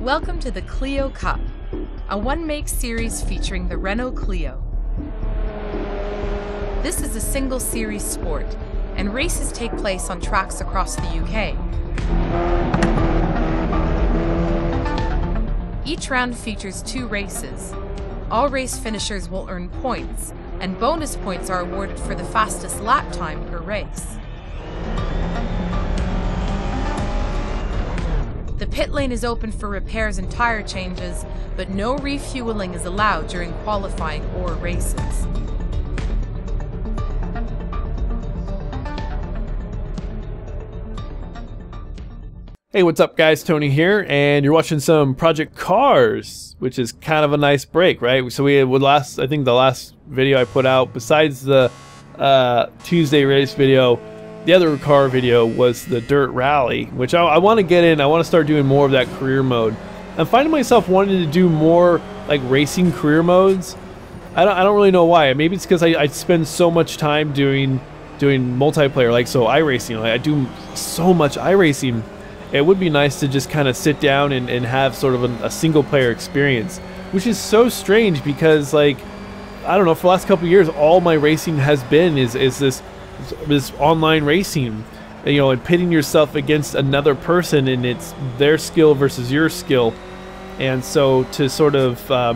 Welcome to the Clio Cup, a one-make series featuring the Renault Clio. This is a single-series sport, and races take place on tracks across the UK. Each round features 2 races. All race finishers will earn points, and bonus points are awarded for the fastest lap time per race. The pit lane is open for repairs and tire changes, but no refueling is allowed during qualifying or races. Hey, what's up guys, Tony here, and you're watching some Project Cars, which is kind of a nice break, right? So we would I think the last video I put out, besides the Tuesday race video, the other car video was the dirt rally, which I want to get in. I want to start doing more of that career mode. I'm finding myself wanting to do more like racing career modes. I don't really know why. Maybe it's because I spend so much time doing multiplayer, like so iRacing. Like I do so much iRacing. It would be nice to just kind of sit down and have sort of a single player experience, which is so strange because, like, I don't know, for the last couple of years all my racing has been is this online racing, you know, and pitting yourself against another person, and it's their skill versus your skill. And so to sort of I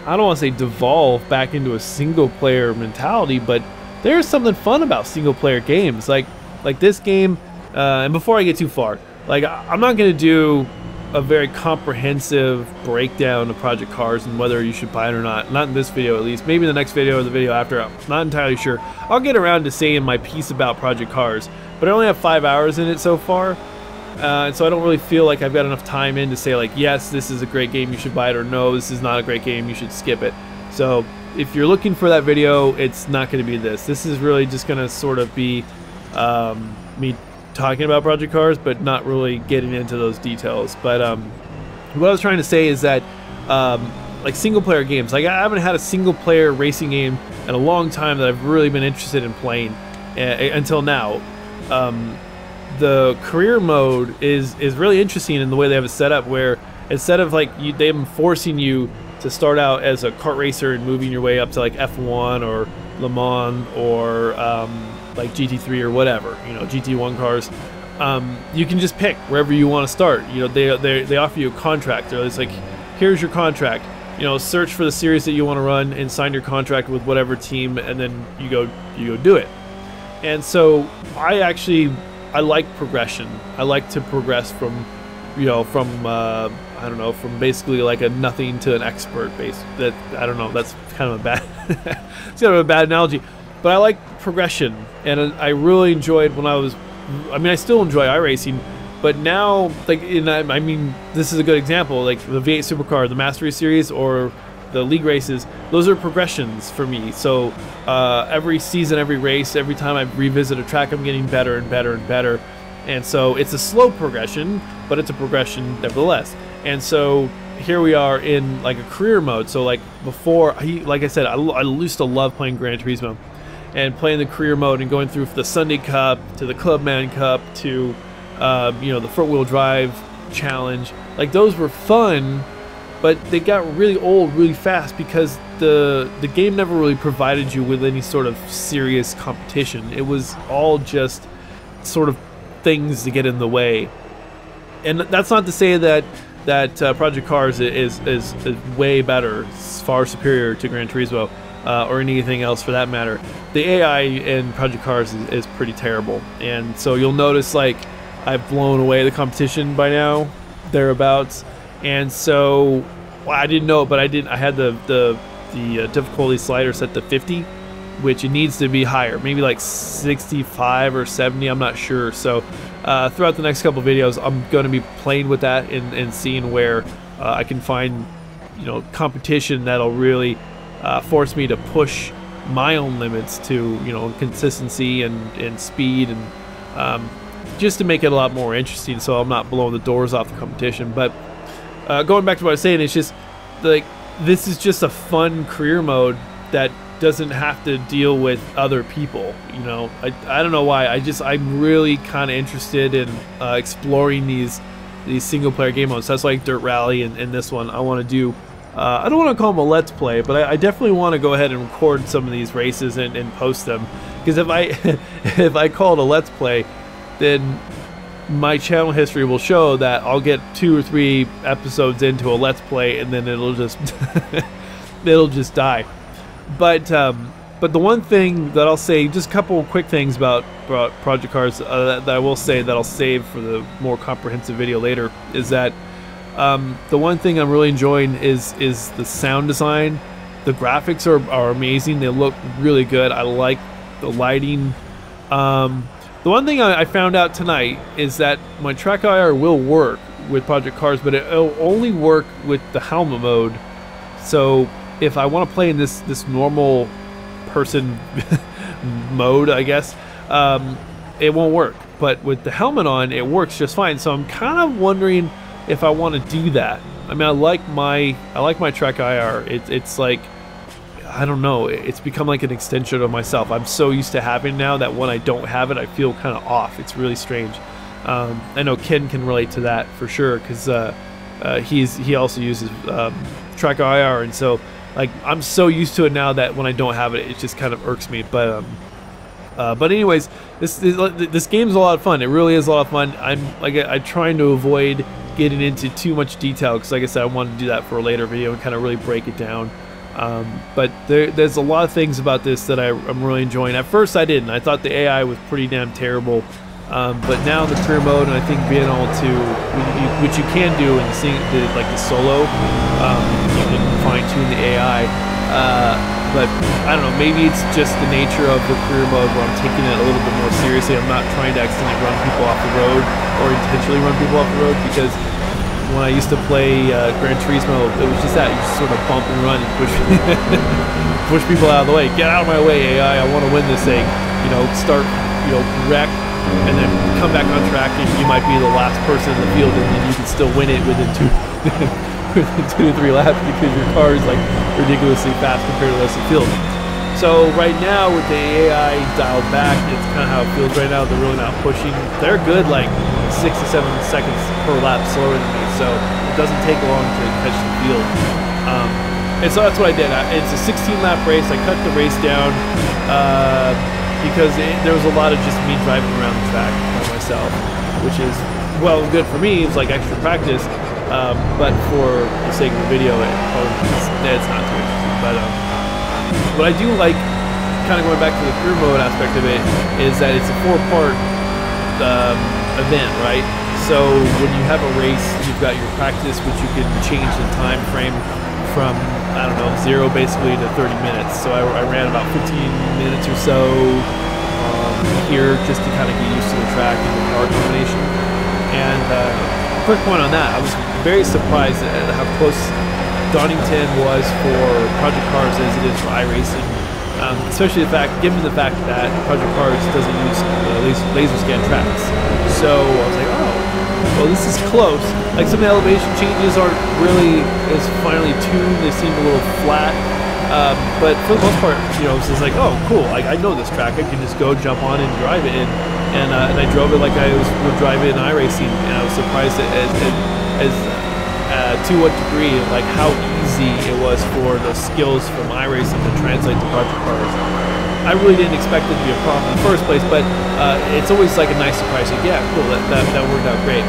don't want to say devolve back into a single player mentality, but there's something fun about single player games like this game. And before I get too far, like, I'm not going to do a very comprehensive breakdown of Project Cars and whether you should buy it or not. Not in this video, at least. Maybe in the next video or the video after. I'm not entirely sure. I'll get around to saying my piece about Project Cars, but I only have 5 hours in it so far. And so I don't really feel like I've got enough time in to say, like, yes, this is a great game, you should buy it, or no, this is not a great game, you should skip it. So if you're looking for that video, it's not going to be this. This is really just going to sort of be me talking about Project Cars, but not really getting into those details. But what I was trying to say is that like single player games, like I haven't had a single player racing game in a long time that I've really been interested in playing until now. The career mode is really interesting in the way they have it set up, where instead of like them forcing you to start out as a kart racer and moving your way up to like F1 or Le Mans or like GT3 or whatever, you know, GT1 cars, you can just pick wherever you want to start. You know, they offer you a contract. It's like, here's your contract, you know, search for the series that you want to run and sign your contract with whatever team, and then you go do it. And so I like progression. I like to progress from, you know, from I don't know, from basically like a nothing to an expert base. That, I don't know, that's kind of a bad it's kind of a bad analogy, but I like progression, and I really enjoyed when I still enjoy iRacing, but now, like, I mean, this is a good example, like the V8 Supercar, the Mastery Series, or the League races. Those are progressions for me. So every season, every race, every time I revisit a track, I'm getting better and better and better. And so it's a slow progression, but it's a progression nevertheless. And so here we are in like a career mode. So like before, like I said, I used to love playing Gran Turismo and playing the career mode and going through the Sunday Cup to the Clubman Cup to you know, the front wheel drive challenge. Like, those were fun, but they got really old really fast because the game never really provided you with any sort of serious competition. It was all just sort of things to get in the way. And that's not to say that Project Cars is way better, far superior to Gran Turismo or anything else for that matter. The AI in Project Cars is pretty terrible, and so you'll notice like I've blown away the competition by now, thereabouts. And so, well, I didn't know it, but I had the difficulty slider set to 50, which it needs to be higher, maybe like 65 or 70, I'm not sure. So throughout the next couple videos, I'm going to be playing with that and seeing where I can find, you know, competition that'll really force me to push my own limits to, you know, consistency and speed, and just to make it a lot more interesting, so I'm not blowing the doors off the competition. But going back to what I was saying, it's just like, this is just a fun career mode that doesn't have to deal with other people, you know. I don't know why, I'm really kind of interested in exploring these these single player game modes. So that's like Dirt Rally and this one. I want to do. I don't want to call them a Let's Play, but I definitely want to go ahead and record some of these races and post them. Because if I if I call it a Let's Play, then my channel history will show that I'll get 2 or 3 episodes into a Let's Play, and then it'll just it'll just die. But the one thing that I'll say, just a couple quick things about Project Cars that I will say that I'll save for the more comprehensive video later, is that the one thing I'm really enjoying is the sound design. The graphics are amazing. They look really good. I like the lighting. The one thing I found out tonight is that my track IR will work with Project Cars, but it'll only work with the helmet mode. So if I want to play in this normal person mode, I guess, it won't work. But with the helmet on, it works just fine. So I'm kind of wondering if I want to do that. I mean, I like my track IR. It's like, I don't know, it's become like an extension of myself. I'm so used to having it now that when I don't have it, I feel kind of off. It's really strange. I know Ken can relate to that for sure, because he also uses track IR, and so like I'm so used to it now that when I don't have it, it just kind of irks me. But anyways, this game's a lot of fun. It really is a lot of fun. I'm trying to avoid getting into too much detail, because like I said, I wanted to do that for a later video and kind of really break it down. But there's a lot of things about this that I'm really enjoying. At first I didn't. I thought the AI was pretty damn terrible. But now in the career mode, and I think being able to, which you can do in like the solo, you can fine tune the AI. But I don't know, maybe it's just the nature of the career mode where I'm taking it a little bit more seriously. I'm not trying to accidentally run people off the road or intentionally run people off the road, because when I used to play Gran Turismo, it was just that. You just sort of bump and run and push people out of the way. Get out of my way, AI, I want to win this thing. You know, start, wreck, and then come back on track, and you might be the last person in the field, and then you can still win it within 2 to 3 laps, because your car is like ridiculously fast compared to the rest of the field. So right now with the AI dialed back, it's kind of how it feels right now. They're really not pushing. They're good, like 6 to 7 seconds per lap slower than me, so it doesn't take long to catch the field. And so that's what I did. It's a 16-lap race. I cut the race down because there was a lot of just me driving around the track by myself, which is, well, good for me. It's like extra practice, but for the sake of the video, it's not too interesting. What I do like, kind of going back to the career mode aspect of it, is that it's a 4-part event, right? So when you have a race, you've got your practice, which you can change the time frame from, I don't know, 0 basically to 30 minutes. So I ran about 15 minutes or so here, just to kind of get used to the track and the car combination. And a quick point on that, I was very surprised at how close Donington was for Project Cars as it is for iRacing, especially given the fact that Project Cars doesn't use laser scan tracks. So I was like, oh, well, this is close. Like, some of the elevation changes aren't really as finely tuned. They seem a little flat, but for the most part, it's just like, oh, cool. I know this track. I can just go jump on and drive it, and I drove it like I would drive it in iRacing, and I was surprised to what degree, like how easy it was for the skills from iRacing to translate to Project Cars. I really didn't expect it to be a problem in the first place, but it's always like a nice surprise. Like, yeah, cool, that worked out great.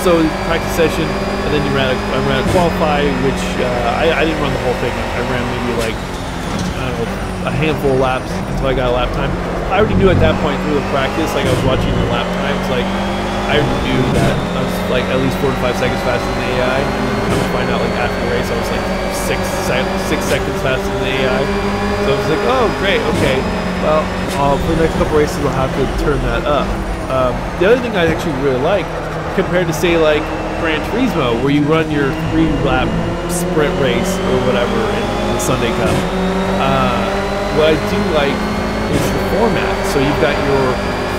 So practice session, and then I ran a qualify, which I didn't run the whole thing. I ran maybe like, I don't know, a handful of laps until I got a lap time. I already knew at that point through the practice, like I was watching the lap times, like I knew that I was like at least 4 to 5 seconds faster than the AI, and then I would find out like after the race I was like 6 seconds faster than the AI. So I was like, oh great, okay. Well, for the next couple races we'll have to turn that up. The other thing I actually really like, compared to say like Gran Turismo, where you run your 3-lap sprint race or whatever in the Sunday Cup, what I do like is the format. So you've got your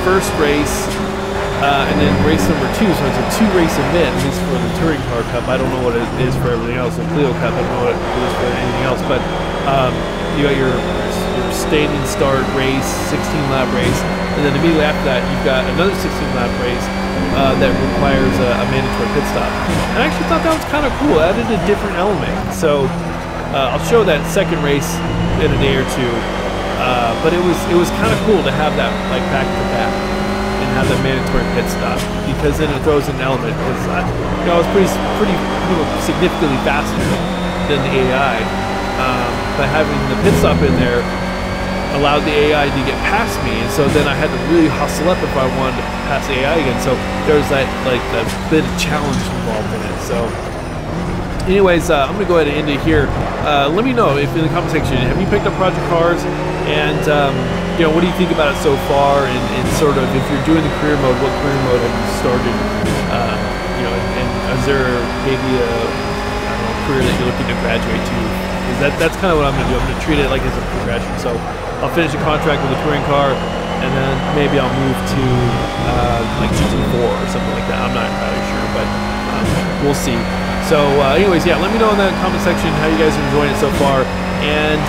first race, and then race number 2, so it's a 2-race event, at least for the Touring Car Cup. I don't know what it is for everything else. The Clio Cup, I don't know what it is for anything else, but you got your standing start race, 16-lap race, and then immediately after that, you've got another 16-lap race, that requires a mandatory pit stop. And I actually thought that was kind of cool. It added a different element. So I'll show that second race in a day or two. But it was kind of cool to have that like back to back and have that mandatory pit stop, because then it throws an element. Because I was pretty significantly faster than the AI, but having the pit stop in there allowed the AI to get past me, and so then I had to really hustle up if I wanted to pass the AI again. So there was that bit of challenge involved in it. So anyways, I'm gonna go ahead and end it here. Let me know if in the comment section, have you picked up Project Cars, and what do you think about it so far, and sort of if you're doing the career mode, what career mode have you started? And is there maybe a career that you're looking to graduate to? Because that's kind of what I'm gonna do. I'm gonna treat it like it's a progression. So I'll finish a contract with a touring car, and then maybe I'll move to like GT4 or something like that. I'm not entirely sure, but we'll see. So anyways, yeah, let me know in the comment section how you guys are enjoying it so far. And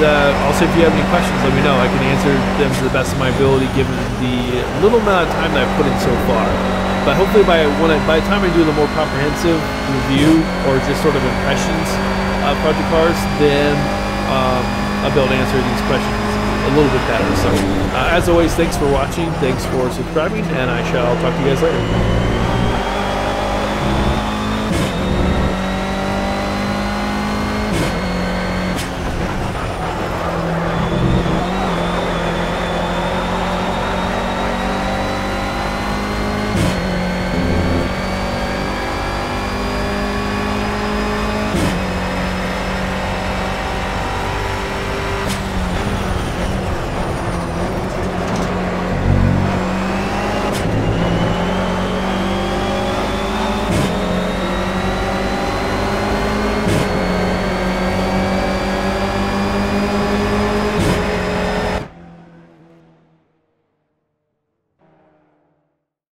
also, if you have any questions, let me know. I can answer them to the best of my ability, given the little amount of time that I've put in so far. But hopefully by the time I do the more comprehensive review, or just sort of impressions of Project Cars, then I'll be able to answer these questions a little bit better. So as always, thanks for watching, thanks for subscribing, and I shall talk to you guys later.